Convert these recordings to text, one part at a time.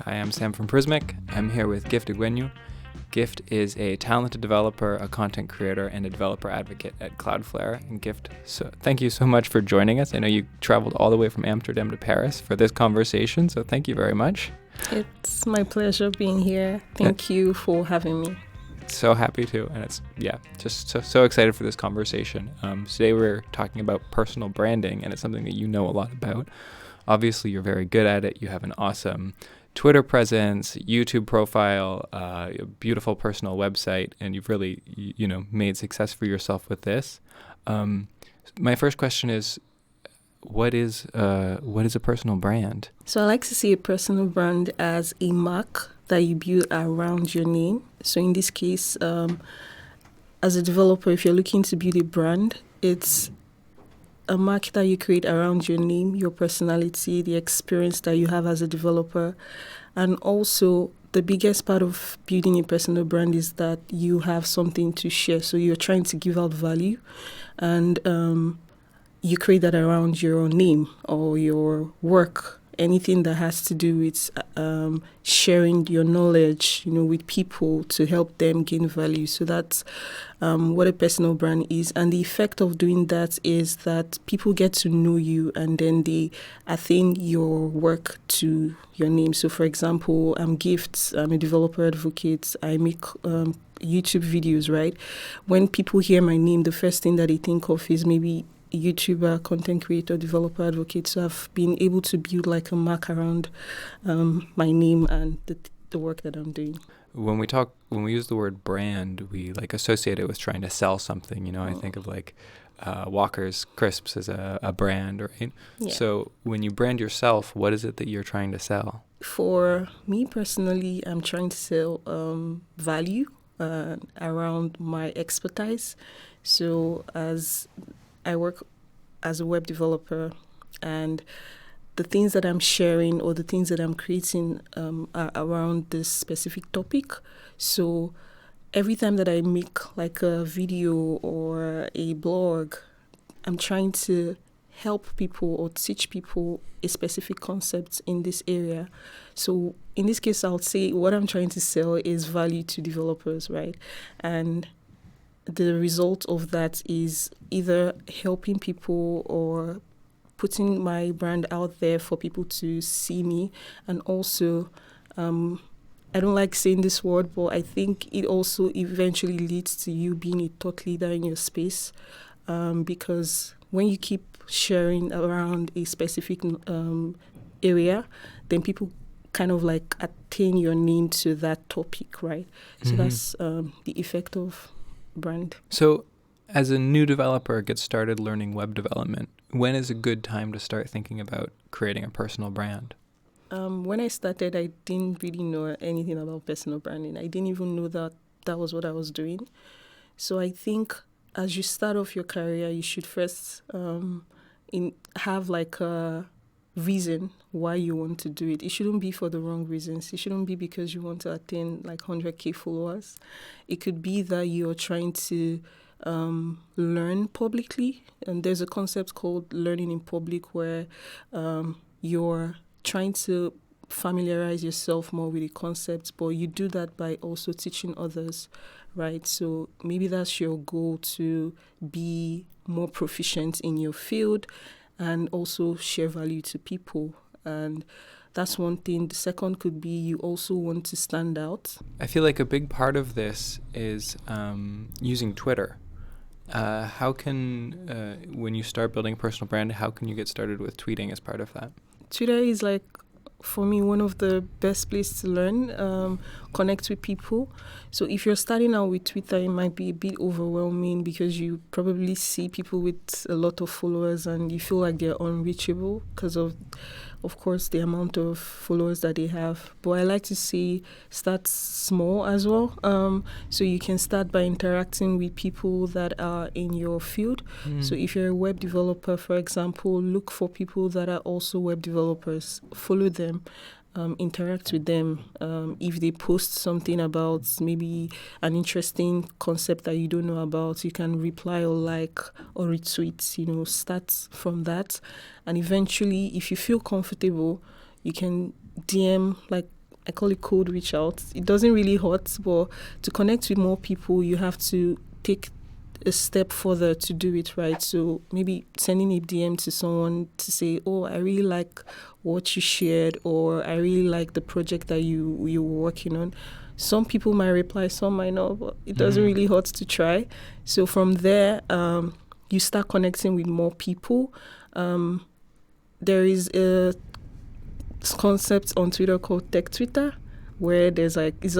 Hi, I'm Sam from Prismic. I'm here with Gift Igwenyu. Gift is a talented developer, a content creator, and a developer advocate at Cloudflare. And Gift, so thank you so much for joining us. I know you traveled all the way from Amsterdam to Paris for this conversation, so thank you very much. It's my pleasure being here. Thank you for having me. So happy to, and it's just so excited for this conversation. Today we're talking about personal branding, and it's something that you know a lot about. Obviously, you're very good at it. You have an awesome Twitter presence, YouTube profile, a beautiful personal website, and you've really, made success for yourself with this. My first question is, what is a personal brand? So I like to see a personal brand as a mark that you build around your name. So in this case, as a developer, if you're looking to build a brand, it's a mark that you create around your name, your personality, the experience that you have as a developer. And also, the biggest part of building a personal brand is that you have something to share. So you're trying to give out value, and you create that around your name or your work. Anything that has to do with sharing your knowledge, with people to help them gain value. So that's what a personal brand is. And the effect of doing that is that people get to know you, and then they attain your work to your name. So, for example, I'm Gift. I'm a developer advocate. I make YouTube videos, right? When people hear my name, the first thing that they think of is maybe YouTuber, content creator, developer advocate. So I've been able to build like a mark around my name and the work that I'm doing. When we use the word brand, we associate it with trying to sell something. I think of Walker's Crisps as a brand, right? Yeah. So when you brand yourself, what is it that you're trying to sell? For me personally, I'm trying to sell value around my expertise. So as I work as a web developer, and the things that I'm sharing or the things that I'm creating are around this specific topic. So every time that I make like a video or a blog, I'm trying to help people or teach people a specific concept in this area. So in this case, I'll say what I'm trying to sell is value to developers, right? And the result of that is either helping people or putting my brand out there for people to see me. And also, I don't like saying this word, but I think it also eventually leads to you being a thought leader in your space, because when you keep sharing around a specific area, then people kind of attain your name to that topic, right? Mm-hmm. So that's the effect of brand. So as a new developer gets started learning web development, when is a good time to start thinking about creating a personal brand? When I started, I didn't really know anything about personal branding. I didn't even know that was what I was doing. So I think as you start off your career, you should first have a reason why you want to do it. It shouldn't be for the wrong reasons. It shouldn't be because you want to attain 100K followers. It could be that you're trying to learn publicly. And there's a concept called learning in public where you're trying to familiarize yourself more with the concepts, but you do that by also teaching others, right? So maybe that's your goal, to be more proficient in your field and also share value to people. And that's one thing. The second could be you also want to stand out. I feel like a big part of this is using Twitter. How can, when you start building a personal brand, how can you get started with tweeting as part of that? Twitter is for me, one of the best places to learn, connect with people. So if you're starting out with Twitter, it might be a bit overwhelming because you probably see people with a lot of followers and you feel like they're unreachable because of course, the amount of followers that they have. But I like to say start small as well. So you can start by interacting with people that are in your field. So if you're a web developer, for example, look for people that are also web developers. Follow them. Interact with them. If they post something about maybe an interesting concept that you don't know about, you can reply or like or retweet, start from that. And eventually, if you feel comfortable, you can DM I call it cold reach out. It doesn't really hurt, but to connect with more people, you have to take a step further to do it, right? So maybe sending a DM to someone to say, oh, I really like what you shared, or I really like the project that you were working on. Some people might reply, some might not, but it doesn't really hurt to try. So from there, you start connecting with more people. There is a concept on Twitter called Tech Twitter, where there's like is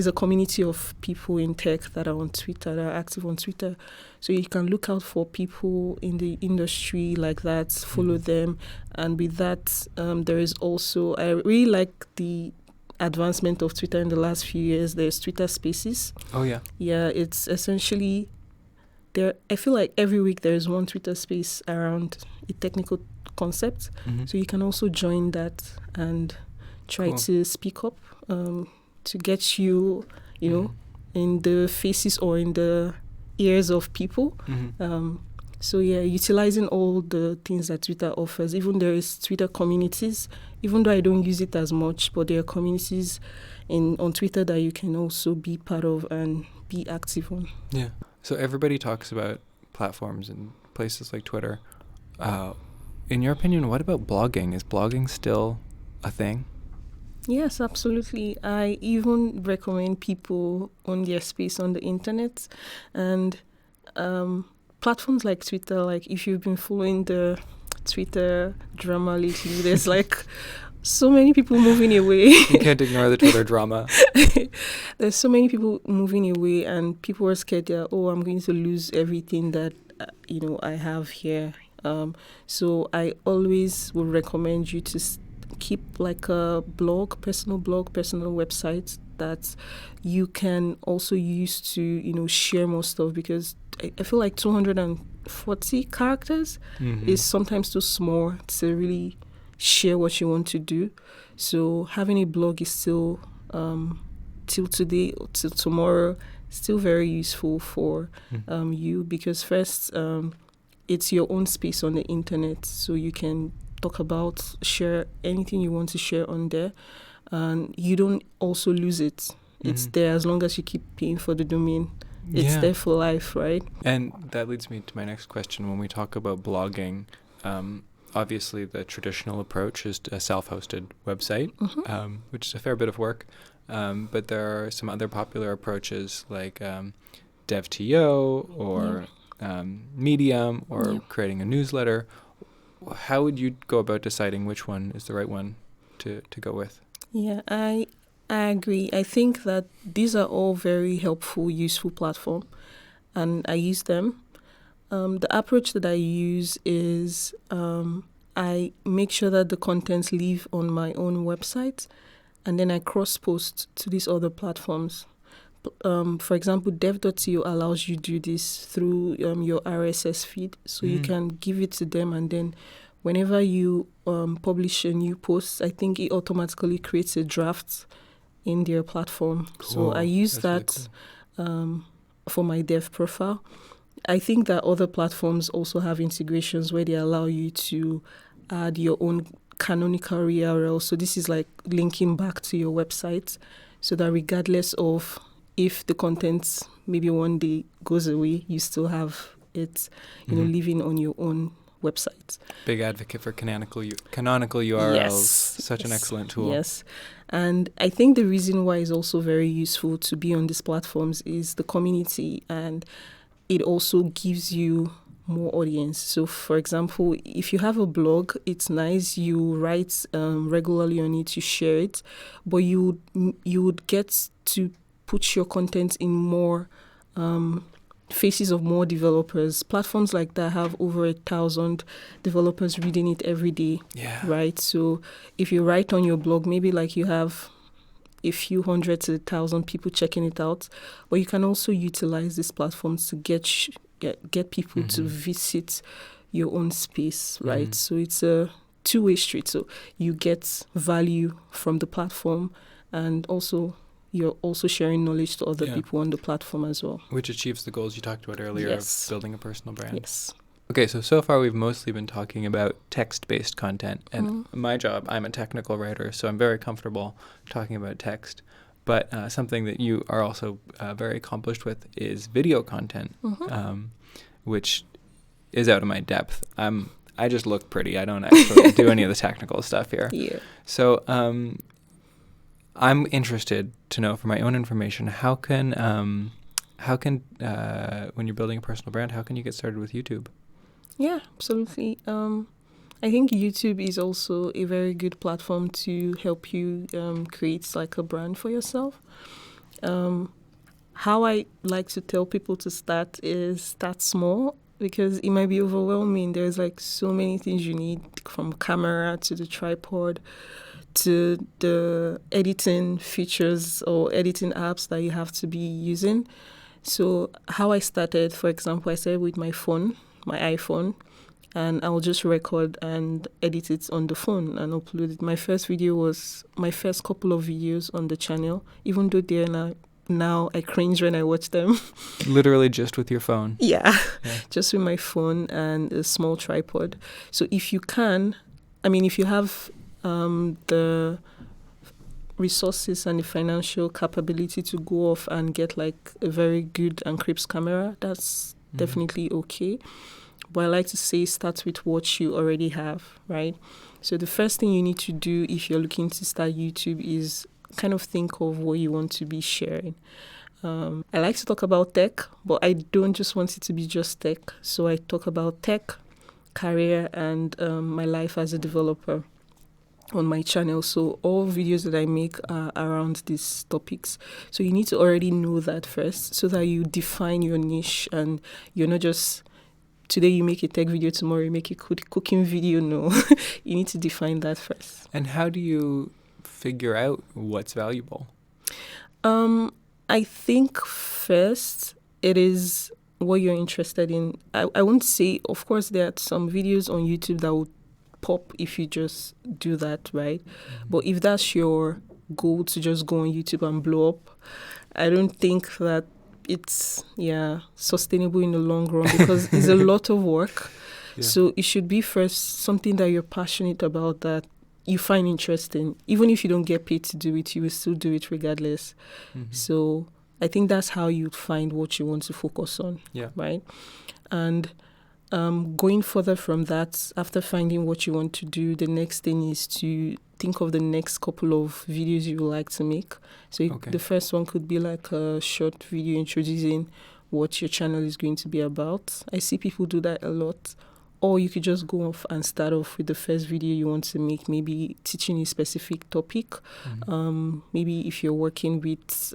a community of people in tech that are on Twitter, that are active on Twitter. So you can look out for people in the industry like that, follow them, and with that, there is also, I really like the advancement of Twitter in the last few years. There's Twitter Spaces. Oh yeah. Yeah, it's essentially there. I feel like every week there is one Twitter space around a technical concept. So you can also join that and try to speak up, to get you, in the faces or in the ears of people. So yeah, utilizing all the things that Twitter offers. Even there is Twitter communities, even though I don't use it as much, but there are communities on Twitter that you can also be part of and be active on. Yeah. So everybody talks about platforms and places like Twitter. In your opinion, what about blogging? Is blogging still a thing? Yes, absolutely. I even recommend people own their space on the internet, and platforms like Twitter, like if you've been following the Twitter drama lately, there's like so many people moving away. You can't ignore the Twitter drama. There's so many people moving away, and people are scared that, I'm going to lose everything that I have here. So I always would recommend you to keep like a personal website that you can also use to, share more stuff, because I feel like 240 characters is sometimes too small to really share what you want to do. So having a blog is still, till today, till tomorrow, still very useful for you, because first, it's your own space on the internet, so you can share anything you want to share on there, and you don't also lose it. It's there as long as you keep paying for the domain. It's there for life, right? And that leads me to my next question. When we talk about blogging, obviously the traditional approach is a self-hosted website, which is a fair bit of work, but there are some other popular approaches like Dev.to or Medium, or creating a newsletter. How would you go about deciding which one is the right one to go with? Yeah, I agree. I think that these are all very helpful, useful platforms, and I use them. The approach that I use is I make sure that the contents live on my own website, and then I cross-post to these other platforms. For example, Dev.to allows you to do this through your RSS feed. So you can give it to them, and then whenever you publish a new post, I think it automatically creates a draft in their platform. Cool. So I use that really cool. For my dev profile. I think that other platforms also have integrations where they allow you to add your own canonical URL. So this is like linking back to your website, so that regardless of if the content maybe one day goes away, you still have it, living on your own website. Big advocate for canonical URLs. Yes. Such an excellent tool. Yes. And I think the reason why it's also very useful to be on these platforms is the community, and it also gives you more audience. So for example, if you have a blog, it's nice, you write regularly on it, you share it, but you would get to put your content in more faces of more developers. Platforms like that have over 1,000 developers reading it every day, right? So if you write on your blog, maybe like you have a few hundred to 1,000 people checking it out, but you can also utilize these platforms to get people to visit your own space, right? So it's a two-way street. So you get value from the platform, and also you're also sharing knowledge to other people on the platform as well. Which achieves the goals you talked about earlier of building a personal brand. Yes. Okay, so far we've mostly been talking about text-based content, and my job, I'm a technical writer, so I'm very comfortable talking about text. But something that you are also very accomplished with is video content, which is out of my depth. I just look pretty. I don't actually do any of the technical stuff here. Yeah. So I'm interested to know, for my own information, how can when you're building a personal brand, how can you get started with YouTube? Yeah, absolutely. I think YouTube is also a very good platform to help you create like a brand for yourself. How I like to tell people to start is start small, because it might be overwhelming. There's like so many things you need, from camera to the tripod to the editing features or editing apps that you have to be using. So how I started, for example, I started with my phone, my iPhone, and I'll just record and edit it on the phone and upload it. My first video was my first couple of videos on the channel, even though they're now I cringe when I watch them. Literally just with your phone. Yeah, Yeah. just with my phone and a small tripod. So if you can, if you have the resources and the financial capability to go off and get like a very good and crisp camera, that's definitely okay. But I like to say start with what you already have, right? So the first thing you need to do if you're looking to start YouTube is kind of think of what you want to be sharing. I like to talk about tech, but I don't just want it to be just tech. So I talk about tech, career, and my life as a developer on my channel. So all videos that I make are around these topics. So you need to already know that first, so that you define your niche and you're not just today you make a tech video, tomorrow you make a cooking video. No, you need to define that first. And how do you figure out what's valuable? I think first it is what you're interested in. I won't say, of course, there are some videos on YouTube that would pop if you just do that, right? But if that's your goal, to just go on YouTube and blow up, I don't think that it's sustainable in the long run, because it's a lot of work. Yeah. So it should be first something that you're passionate about, that you find interesting. Even if you don't get paid to do it, you will still do it regardless. So I think that's how you find what you want to focus on. Yeah. Right. And going further from that, after finding what you want to do, the next thing is to think of the next couple of videos you would like to make. So the first one could be like a short video introducing what your channel is going to be about. I see people do that a lot. Or you could just go off and start off with the first video you want to make, maybe teaching a specific topic. Maybe if you're working with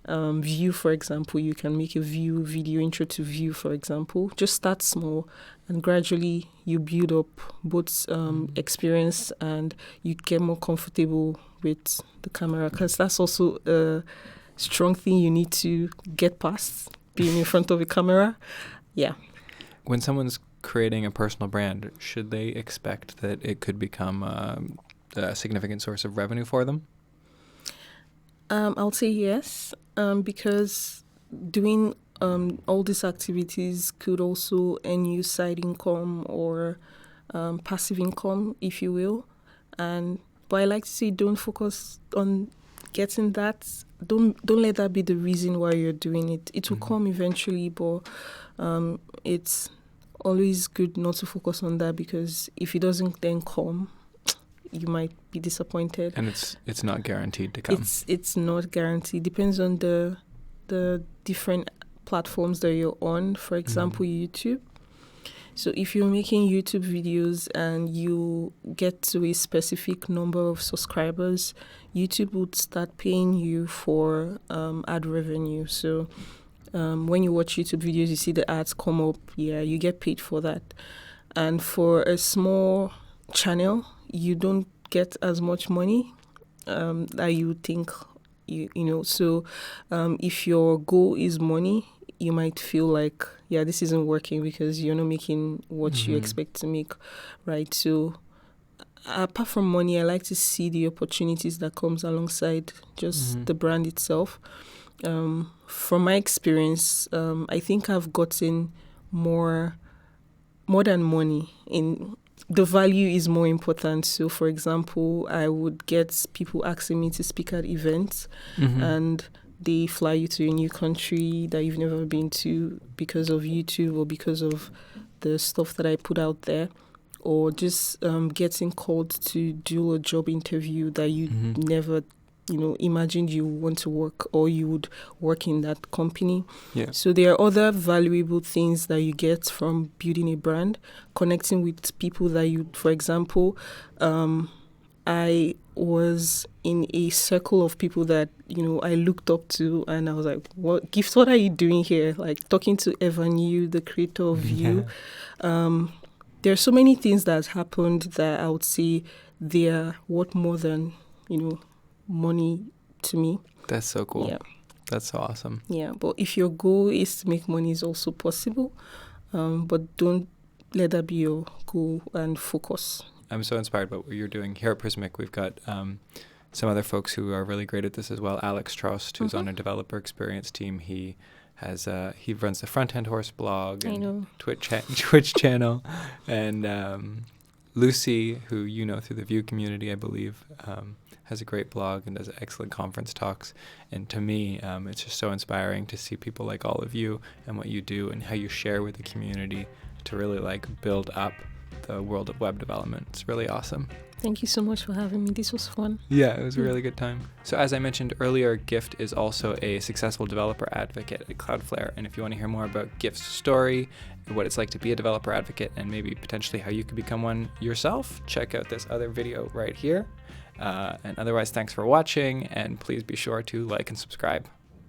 Vue, for example, you can make a Vue video, intro to Vue, for example. Just start small, and gradually you build up both experience, and you get more comfortable with the camera, because that's also a strong thing you need to get past, being in front of a camera. Yeah. When someone's creating a personal brand, should they expect that it could become a significant source of revenue for them? I'll say yes, because doing all these activities could also earn you side income or passive income, if you will. But I like to say, don't focus on getting that. Don't let that be the reason why you're doing it. It will come eventually, but it's always good not to focus on that, because if it doesn't then come, you might be disappointed. And it's not guaranteed to come. It's not guaranteed. Depends on the different platforms that you're on. For example, YouTube. So if you're making YouTube videos and you get to a specific number of subscribers, YouTube would start paying you for ad revenue. So when you watch YouTube videos, you see the ads come up. Yeah, you get paid for that. And for a small channel, you don't get as much money that you think, you know. So if your goal is money, you might feel like, this isn't working because you're not making what you expect to make, right? So apart from money, I like to see the opportunities that comes alongside just the brand itself. From my experience, I think I've gotten more more than money. In the value is more important. So, for example, I would get people asking me to speak at events, and they fly you to a new country that you've never been to because of YouTube or because of the stuff that I put out there, or just getting called to do a job interview that you never, imagined you want to work or you would work in that company. Yeah. So there are other valuable things that you get from building a brand, connecting with people that you, for example, I was in a circle of people that, I looked up to, and I was like, what are you doing here? Like talking to Evan Yu, the creator of You. There are so many things that happened that I would say they are worth more than, money to me. That's so cool. Yeah. That's so awesome. Yeah. But if your goal is to make money, is also possible. But don't let that be your goal and focus. I'm so inspired by what you're doing. Here at Prismic, we've got some other folks who are really great at this as well. Alex Trost, who's on a developer experience team. He has he runs the Front End Horse blog and Twitch channel, and Lucy, who you know through the Vue community, I believe, has a great blog and does excellent conference talks. And to me, it's just so inspiring to see people like all of you and what you do and how you share with the community to really build up the world of web development. It's really awesome. Thank you so much for having me. This was fun. Yeah, it was a really good time. So as I mentioned earlier, Gift is also a successful developer advocate at Cloudflare. And if you want to hear more about Gift's story, what it's like to be a developer advocate, and maybe potentially how you could become one yourself, check out this other video right here. And otherwise, thanks for watching, and please be sure to like and subscribe.